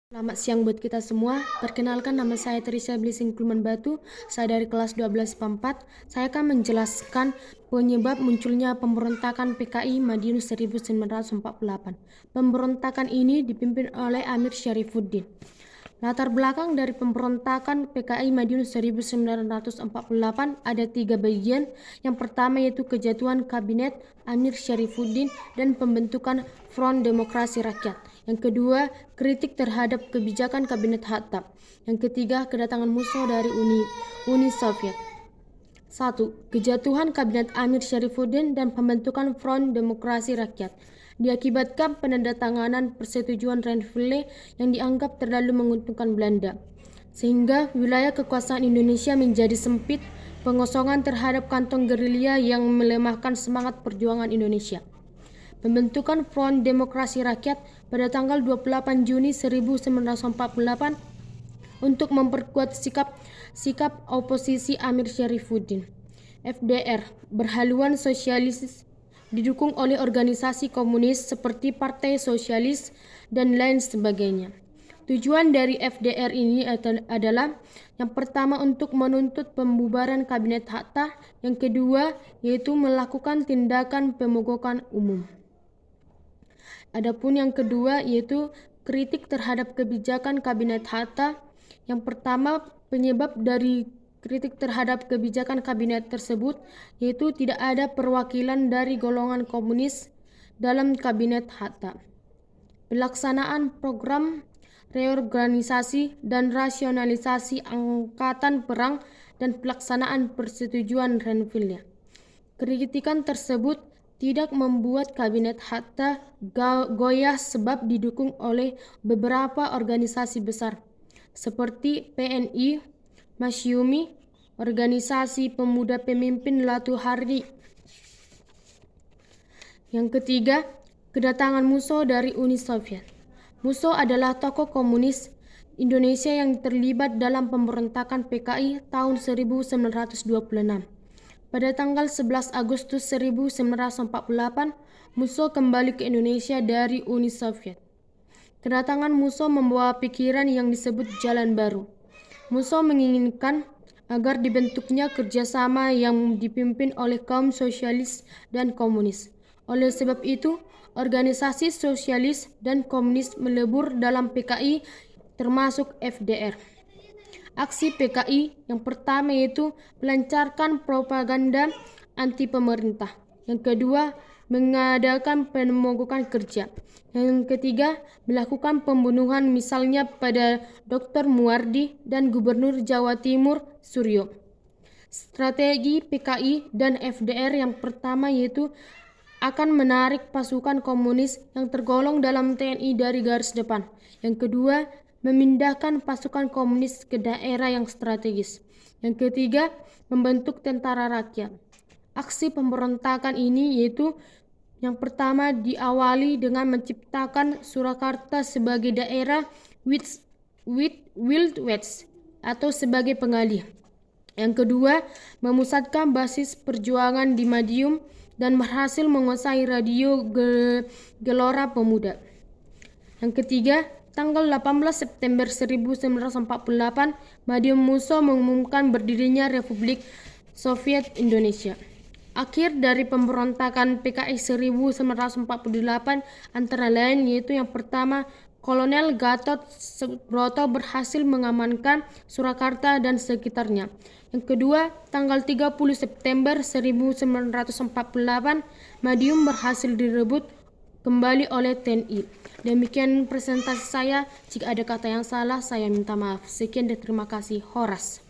Selamat siang buat kita semua. Perkenalkan, nama saya Teresa Blessing Kulman Batu. Saya dari kelas 12 IPA 4. Saya akan menjelaskan penyebab munculnya pemberontakan PKI Madiun 1948. Pemberontakan ini dipimpin oleh Amir Syarifuddin. Latar belakang dari pemberontakan PKI Madiun 1948 ada 3 bagian. Yang pertama yaitu kejatuhan kabinet Amir Syarifuddin dan pembentukan Front Demokrasi Rakyat. Yang kedua, kritik terhadap kebijakan kabinet Hatta. Yang ketiga, kedatangan musuh dari Uni Soviet. 1. Kejatuhan kabinet Amir Syarifuddin dan pembentukan Front Demokrasi Rakyat diakibatkan penandatanganan persetujuan Renville yang dianggap terlalu menguntungkan Belanda, sehingga wilayah kekuasaan Indonesia menjadi sempit, pengosongan terhadap kantong gerilya yang melemahkan semangat perjuangan Indonesia. Pembentukan Front Demokrasi Rakyat pada tanggal 28 Juni 1948 untuk memperkuat sikap oposisi Amir Syarifuddin. FDR, berhaluan sosialis, didukung oleh organisasi komunis seperti Partai Sosialis dan lain sebagainya. Tujuan dari FDR ini adalah yang pertama untuk menuntut pembubaran kabinet Hatta, yang kedua yaitu melakukan tindakan pemogokan umum. Adapun yang kedua yaitu kritik terhadap kebijakan kabinet Hatta. Yang pertama, penyebab dari kritik terhadap kebijakan kabinet tersebut yaitu tidak ada perwakilan dari golongan komunis dalam kabinet Hatta. Pelaksanaan program reorganisasi dan rasionalisasi angkatan perang dan pelaksanaan persetujuan Renville. Kritikan tersebut tidak membuat kabinet Hatta goyah sebab didukung oleh beberapa organisasi besar seperti PNI, Masyumi, Organisasi Pemuda Pemimpin Latu Hardi. Yang ketiga, kedatangan musuh dari Uni Soviet. Musuh adalah tokoh komunis Indonesia yang terlibat dalam pemberontakan PKI tahun 1926. Pada tanggal 11 Agustus 1948, musuh kembali ke Indonesia dari Uni Soviet. Kedatangan musuh membawa pikiran yang disebut jalan baru. Musuh menginginkan agar dibentuknya kerjasama yang dipimpin oleh kaum sosialis dan komunis. Oleh sebab itu, organisasi sosialis dan komunis melebur dalam PKI termasuk FDR. Aksi PKI yang pertama yaitu melancarkan propaganda anti pemerintah. Yang kedua, mengadakan pemogokan kerja. Yang ketiga, melakukan pembunuhan misalnya pada Dr. Muwardi dan Gubernur Jawa Timur Suryo. Strategi PKI dan FDR yang pertama yaitu akan menarik pasukan komunis yang tergolong dalam TNI dari garis depan. Yang kedua, memindahkan pasukan komunis ke daerah yang strategis. Yang ketiga, membentuk tentara rakyat. Aksi pemberontakan ini yaitu yang pertama diawali dengan menciptakan Surakarta sebagai daerah Wild West atau sebagai pengalih. Yang kedua, memusatkan basis perjuangan di Madiun dan berhasil menguasai radio Gelora Pemuda. Yang ketiga, tanggal 18 September 1948, Madiun Musuh mengumumkan berdirinya Republik Soviet Indonesia. Akhir dari pemberontakan PKI 1948 antara lain yaitu yang pertama, Kolonel Gatot Subroto berhasil mengamankan Surakarta dan sekitarnya. Yang kedua, tanggal 30 September 1948, Madiun berhasil direbut kembali oleh TNI. Demikian presentasi saya. Jika ada kata yang salah, saya minta maaf. Sekian dan terima kasih. Horas.